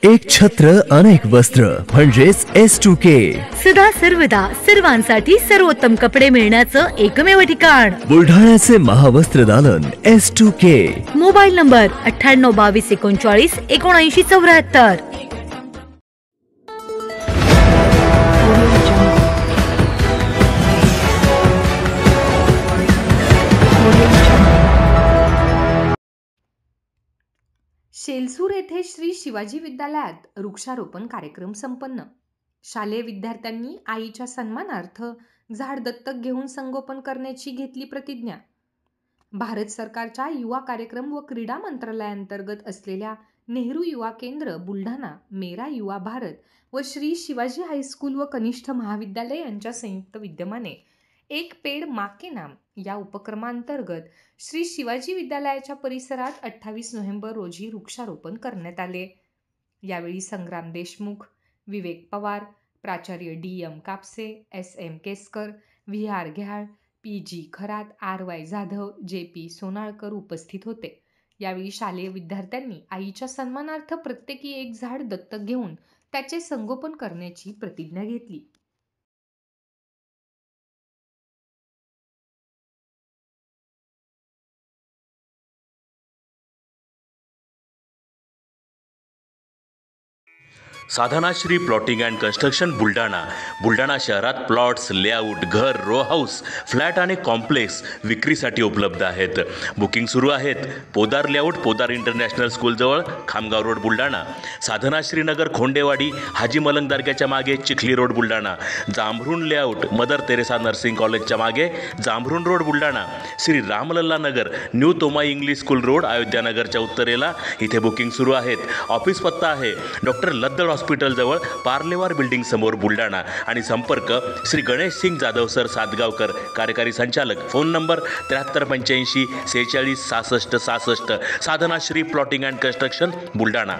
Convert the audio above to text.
एक छत्र अनेक वस्त्र म्हणजेच S2K. सदा सर्वदा सर्वांसाठी सर्वोत्तम कपडे मिळण्याचं एकमेव ठिकाण बुलढाण्याचे महावस्त्र दालन S2K. Mobile number 9822397974. शेलसूर येथे श्री शिवाजी विद्यालयात वृक्षारोपण कार्यक्रम संपन्न. शालेय विद्यार्थ्यांनी आईच्या सन्मानार्थ झाड दत्तक घेऊन संगोपन करण्याची घेतली प्रतिज्ञा. भारत सरकारच्या युवा कार्यक्रम व क्रीडा मंत्रालयाअंतर्गत असलेल्या नेहरू युवा केंद्र बुलढाणा, मेरा युवा भारत व श्री शिवाजी हायस्कूल व कनिष्ठ महाविद्यालय यांच्या संयुक्त विद्यमाने एक पेड़ माँ के नाम या उपक्रमांतर्गत श्री शिवाजी विद्यालयाच्या परिसरात 28 नोव्हेंबर रोजी वृक्षारोपण करण्यात आले. यावेळी संग्राम देशमुख, विवेक पवार, प्राचार्य DM Kapse, SM Keskar, VR घ्याळ, PG Kharat, RY Jadhav, JP Sonalkar उपस्थित होते. यावेळी शालेय विद्यार्थ्यांनी आईच्या सन्मानार्थ प्रत्येकी एक झाड दत्तक घेऊन त्याचे संगोपन करण्याची प्रतिज्ञा घेतली. Sadhanashree plotting and construction Buldhana शहरात प्लॉट्स, लेआउट, घर, रो हाऊस, फ्लॅट आणि कॉम्प्लेक्स विक्रीसाठी उपलब्ध आहेत. बुकिंग सुरू आहेत. पोदार लेआउट, पोदार इंटरनॅशनल स्कूलजवळ, खामगाव रोड बुलढाणा. साधनाश्री नगर, खोंडेवाडी, हाजी मलंग दर्ग्याच्या मागे, Chikhli road Buldhana. Jambhrun layout, Mother Teresa nursing कॉलेजच्या मागे, Jambhrun road Buldhana. Shri Ramlalla Nagar, new Tomai English school road, अयोध्यानगरच्या उत्तरेला. इथे बुकिंग सुरू आहेत. ऑफिस पत्ता आहे डॉक्टर लद्दड हॉस्पिटल जवळ, पार्लेवार बिल्डिंग समोर बुलढाणा. आणि संपर्क श्री गणेश सिंग जाधव सर सातगावकर, कार्यकारी संचालक. Phone number 7385 46 66 66. Sadhanashri plotting and construction Buldhana.